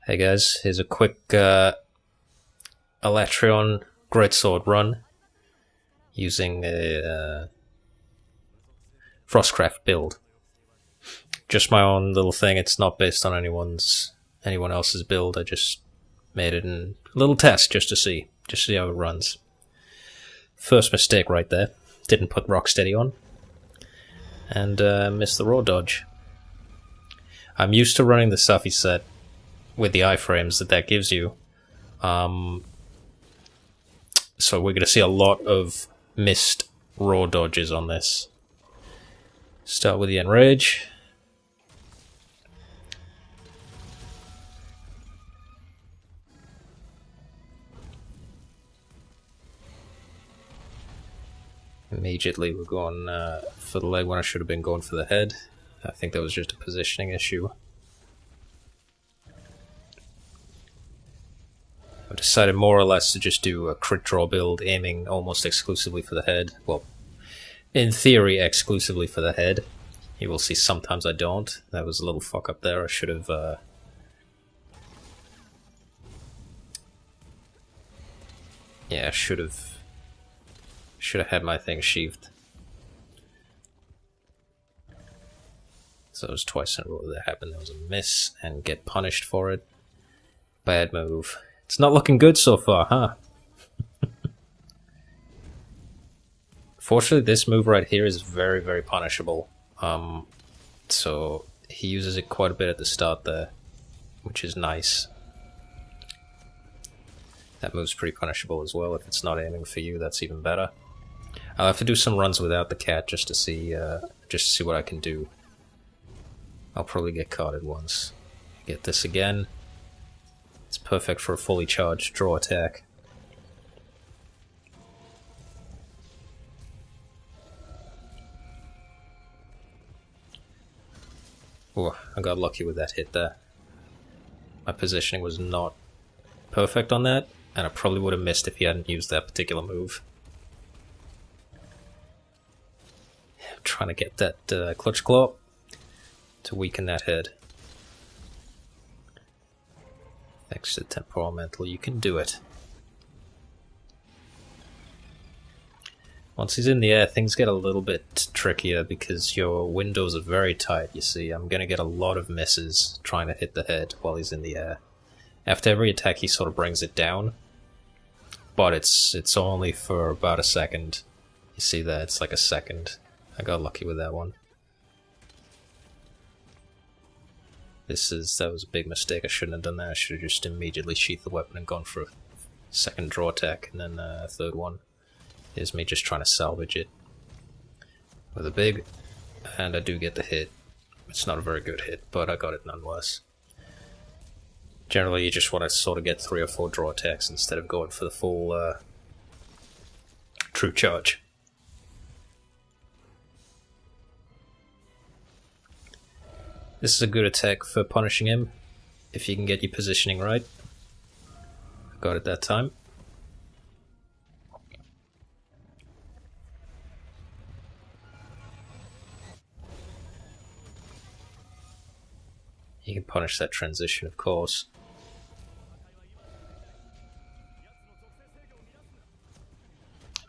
Hey guys, here's a quick Alatreon Greatsword run using a Frostcraft build. Just my own little thing. It's not based on anyone else's build. I just made it in a little test just to see how it runs. First mistake right there. Didn't put Rocksteady on, and missed the raw dodge. I'm used to running the Suffy set with the iframes that gives you. So we're going to see a lot of missed raw dodges on this. Start with the Enrage. Immediately we're going for the leg when I should have been going for the head. I think that was just a positioning issue. I decided more or less to just do a crit draw build aiming almost exclusively for the head. Well, in theory exclusively for the head. You will see sometimes I don't. That was a little fuck up there. I should have should have had my thing sheathed. So it was twice in a row that happened. There was a miss and get punished for it. Bad move. It's not looking good so far, huh? Fortunately, this move right here is very, very punishable. So he uses it quite a bit at the start there, which is nice. That move's pretty punishable as well. If it's not aiming for you, that's even better. I'll have to do some runs without the cat just to see what I can do. I'll probably get carded once. Get this again. It's perfect for a fully charged draw attack. Oh, I got lucky with that hit there. My positioning was not perfect on that, and I probably would have missed if he hadn't used that particular move. I'm trying to get that clutch claw to weaken that head. Thanks to the temporal mental, you can do it. Once he's in the air, things get a little bit trickier because your windows are very tight, you see. I'm going to get a lot of misses trying to hit the head while he's in the air. After every attack, he sort of brings it down, but it's only for about a second. You see that? It's like a second. I got lucky with that one. That was a big mistake. I shouldn't have done that. I should have just immediately sheathed the weapon and gone for a second draw attack and then a third one. Here's me just trying to salvage it with a big, and I do get the hit. It's not a very good hit, but I got it nonetheless. Generally, you just want to sort of get 3 or 4 draw attacks instead of going for the full true charge. This is a good attack for punishing him, if you can get your positioning right. Got it that time. You can punish that transition, of course.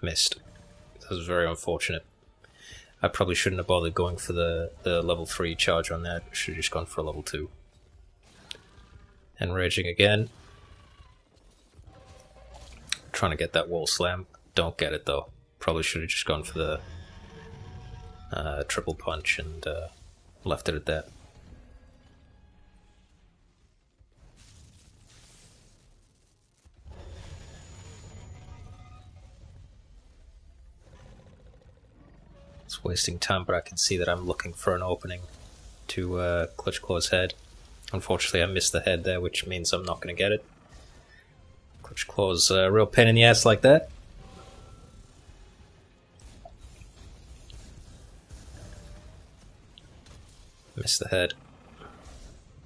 Missed. That was very unfortunate. I probably shouldn't have bothered going for the level 3 charge on that. I should have just gone for a level 2. Enraging again. Trying to get that wall slam. Don't get it though. Probably should have just gone for the triple punch and left it at that. It's wasting time, but I can see that I'm looking for an opening to Clutch Claw's head. Unfortunately, I missed the head there, which means I'm not going to get it. Clutch Claw's a real pain in the ass like that. Missed the head.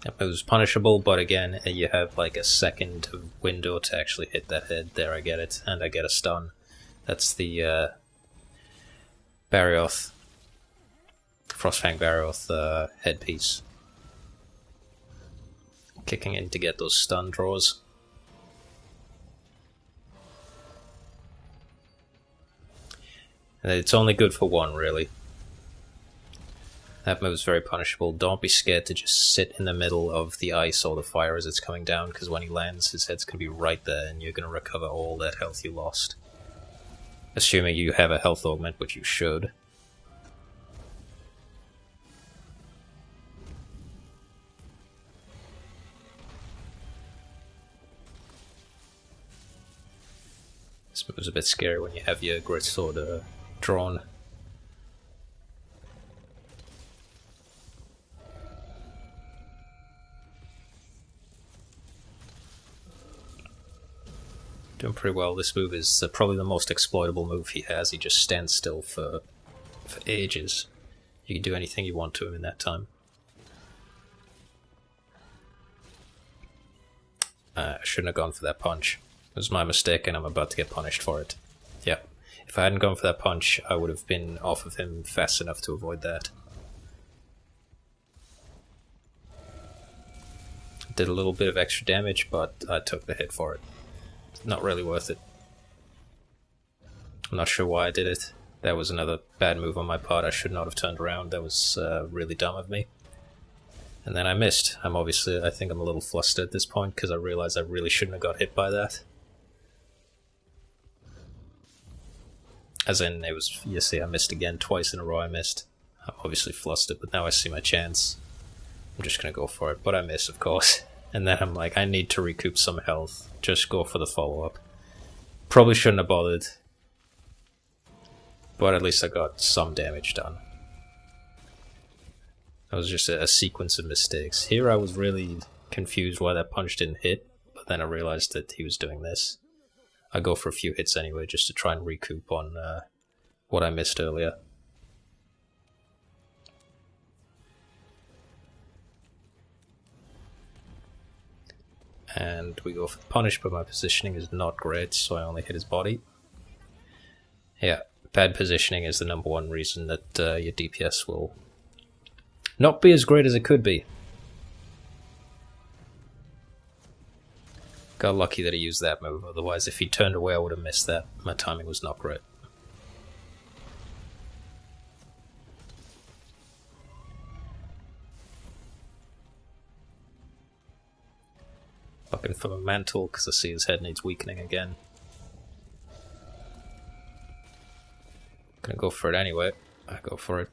It was punishable, but again, you have like a second window to actually hit that head. There, I get it, and I get a stun. That's the Barioth, Frostfang Barioth headpiece. Kicking in to get those stun draws. And it's only good for one, really. That move's very punishable. Don't be scared to just sit in the middle of the ice or the fire as it's coming down, because when he lands, his head's going to be right there, and you're going to recover all that health you lost. Assuming you have a health augment, which you should. This move's a bit scary when you have your Greatsword drawn. Doing pretty well. This move is probably the most exploitable move he has. He just stands still for ages. You can do anything you want to him in that time. I shouldn't have gone for that punch. It was my mistake and I'm about to get punished for it. Yeah. If I hadn't gone for that punch, I would have been off of him fast enough to avoid that. Did a little bit of extra damage, but I took the hit for it. Not really worth it. I'm not sure why I did it. That was another bad move on my part. I should not have turned around. That was really dumb of me. And then I missed. I think I'm a little flustered at this point because I realized I really shouldn't have got hit by that. As in, it was, you see, I missed again. Twice in a row I missed. I'm obviously flustered, but now I see my chance. I'm just gonna go for it, but I miss, of course. And then I'm like, I need to recoup some health. Just go for the follow-up. Probably shouldn't have bothered. But at least I got some damage done. That was just a sequence of mistakes. Here I was really confused why that punch didn't hit, but then I realized that he was doing this. I go for a few hits anyway, just to try and recoup on what I missed earlier. And we go for the punish, but my positioning is not great, so I only hit his body. Yeah, bad positioning is the number one reason that your DPS will not be as great as it could be. Got lucky that he used that move, otherwise if he turned away I would have missed that. My timing was not great. Looking for my mantle because I see his head needs weakening again. Gonna go for it anyway. I go for it.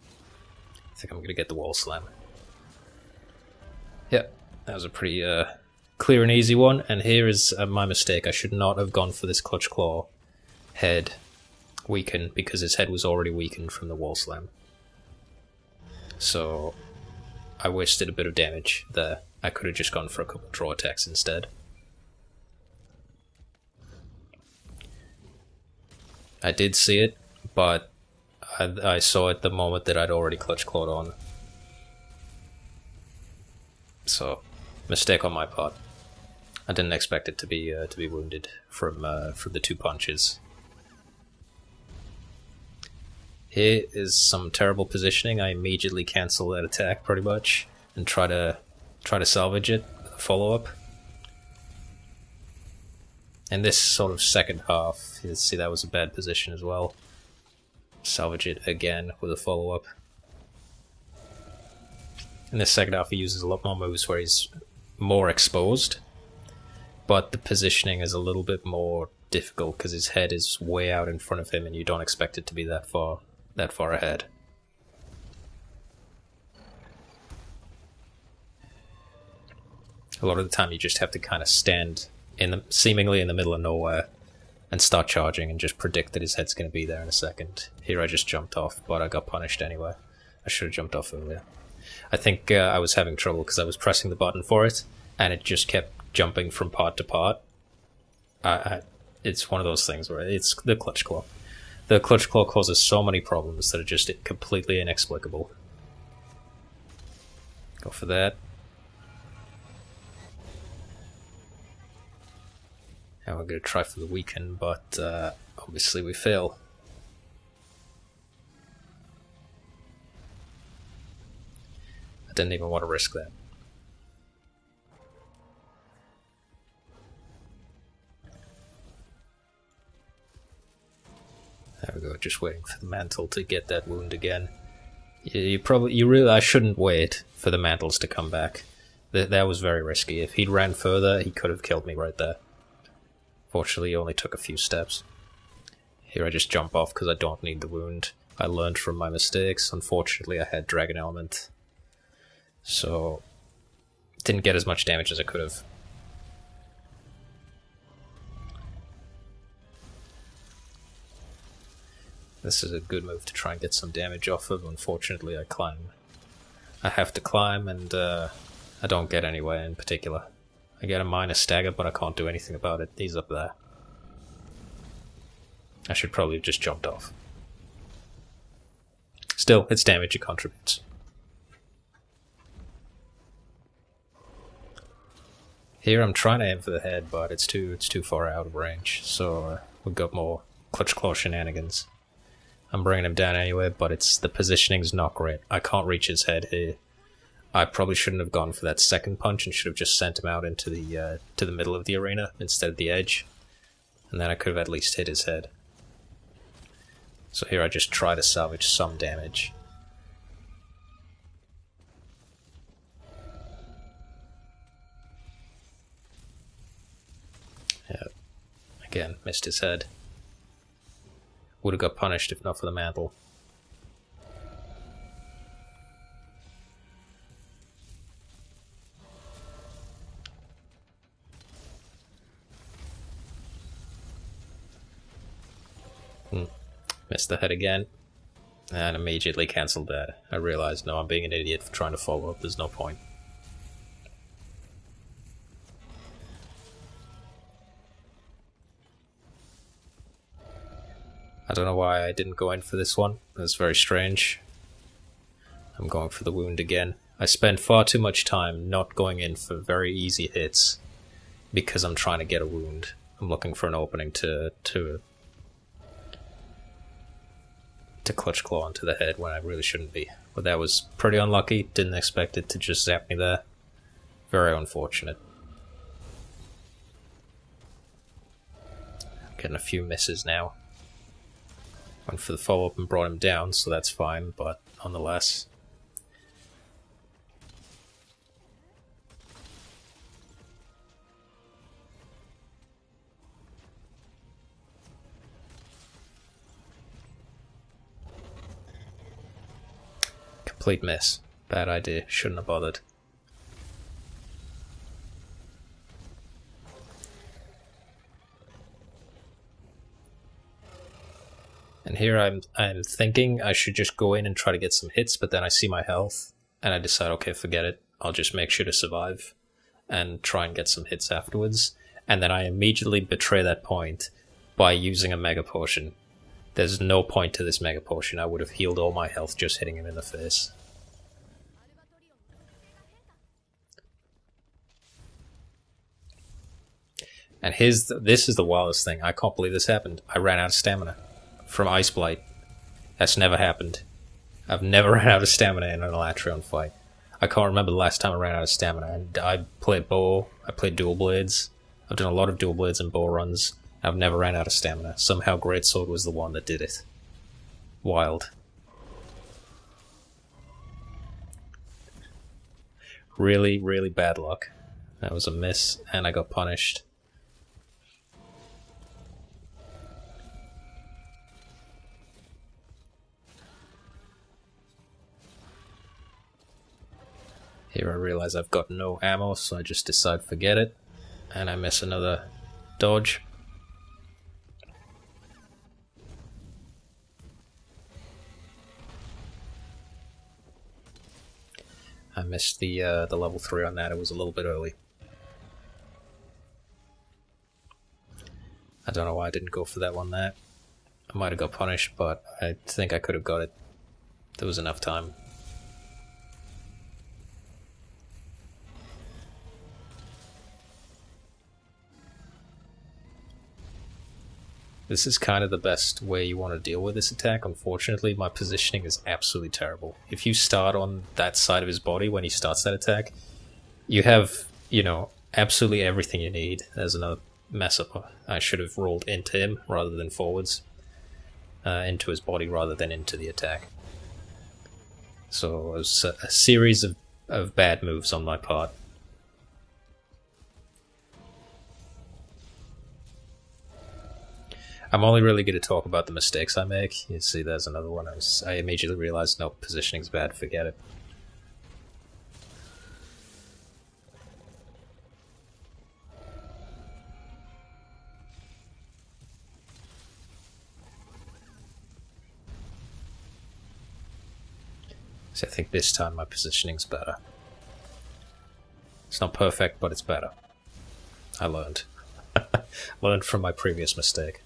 I think I'm gonna get the wall slam. Yep, that was a pretty clear and easy one, and here is my mistake. I should not have gone for this clutch claw head weaken because his head was already weakened from the wall slam. So I wasted a bit of damage there. I could have just gone for a couple draw attacks instead. I did see it, but I saw it the moment that I'd already clutch clawed on. So, mistake on my part. I didn't expect it to be wounded from the two punches. Here is some terrible positioning. I immediately cancel that attack pretty much and try to salvage it with a follow-up. And this sort of second half, you see that was a bad position as well. Salvage it again with a follow-up. In this second half he uses a lot more moves where he's more exposed, but the positioning is a little bit more difficult because his head is way out in front of him and you don't expect it to be that far ahead. A lot of the time you just have to kind of stand seemingly in the middle of nowhere and start charging and just predict that his head's going to be there in a second. Here I just jumped off, but I got punished anyway. I should have jumped off earlier. I think I was having trouble because I was pressing the button for it and it just kept jumping from part to part. It's one of those things where it's the clutch claw. The clutch claw causes so many problems that are just completely inexplicable. Go for that. And we're going to try for the weaken, but obviously we fail. I didn't even want to risk that. There we go, just waiting for the mantle to get that wound again. I shouldn't wait for the mantles to come back. That was very risky. If he'd ran further, he could have killed me right there. Fortunately, he only took a few steps. Here I just jump off because I don't need the wound. I learned from my mistakes. Unfortunately, I had Dragon Element, so didn't get as much damage as I could have. This is a good move to try and get some damage off of. Unfortunately, I climb. I have to climb, and I don't get anywhere in particular. I get a minor stagger, but I can't do anything about it. He's up there. I should probably have just jumped off. Still, it's damage it contributes. Here I'm trying to aim for the head, but it's too far out of range, so we've got more clutch claw shenanigans. I'm bringing him down anyway, but the positioning's not great. I can't reach his head here. I probably shouldn't have gone for that second punch and should have just sent him out into the to the middle of the arena instead of the edge, and then I could have at least hit his head. So here I just try to salvage some damage. Yeah, again, missed his head. Would have got punished if not for the mantle. Missed the head again, and immediately cancelled that. I realized, no, I'm being an idiot for trying to follow up, there's no point. I don't know why I didn't go in for this one, that's very strange. I'm going for the wound again. I spent far too much time not going in for very easy hits because I'm trying to get a wound. I'm looking for an opening to clutch claw onto the head when I really shouldn't be. But that was pretty unlucky, didn't expect it to just zap me there. Very unfortunate. Getting a few misses now. Went for the follow-up and brought him down, so that's fine, but nonetheless. Complete miss. Bad idea. Shouldn't have bothered. And here I'm thinking I should just go in and try to get some hits, but then I see my health, and I decide, okay, forget it. I'll just make sure to survive and try and get some hits afterwards. And then I immediately betray that point by using a Mega Potion. There's no point to this Mega Potion. I would have healed all my health just hitting him in the face. And this is the wildest thing. I can't believe this happened. I ran out of stamina from Ice Blight. That's never happened. I've never ran out of stamina in an Alatreon fight. I can't remember the last time I ran out of stamina. I played bow, I played dual blades. I've done a lot of dual blades and bow runs. I've never ran out of stamina. Somehow Greatsword was the one that did it. Wild. Really, really bad luck. That was a miss, and I got punished. Here I realize I've got no ammo, so I just decide forget it, and I miss another dodge. I missed the level 3 on that, it was a little bit early. I don't know why I didn't go for that one there. I might have got punished, but I think I could have got it. There was enough time. This is kind of the best way you want to deal with this attack. Unfortunately, my positioning is absolutely terrible. If you start on that side of his body when he starts that attack, you have, you know, absolutely everything you need. There's another mess up. I should have rolled into him rather than forwards. into his body rather than into the attack. So it was a series of bad moves on my part. I'm only really going to talk about the mistakes I make. You see, there's another one. I immediately realized, no, positioning's bad, forget it. So I think this time my positioning's better. It's not perfect, but it's better. I learned. Learned from my previous mistake.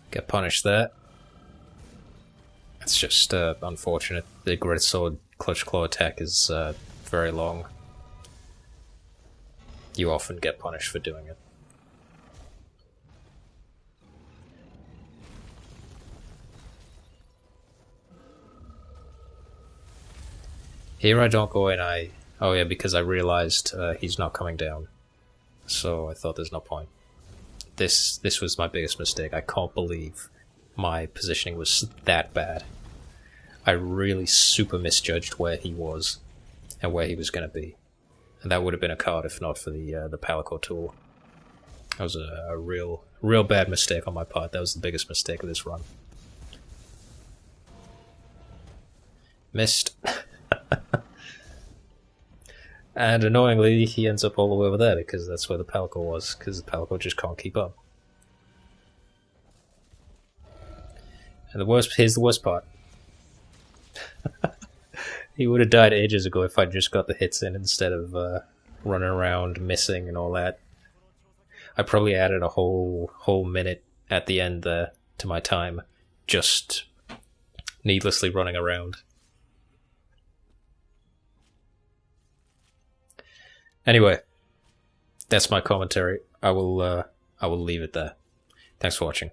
Get punished there. It's just unfortunate. The Greatsword Clutch Claw attack is very long. You often get punished for doing it. Here I don't go in, oh yeah, because I realized he's not coming down. So I thought there's no point. This was my biggest mistake. I can't believe my positioning was that bad. I really super misjudged where he was and where he was going to be. And that would have been a card if not for the Palico tool. That was a real bad mistake on my part. That was the biggest mistake of this run. Missed. And annoyingly, he ends up all the way over there because that's where the Palico was, because the Palico just can't keep up. And here's the worst part. He would have died ages ago if I just got the hits in instead of running around, missing and all that. I probably added a whole minute at the end there to my time, just needlessly running around. Anyway, that's my commentary. I will leave it there. Thanks for watching.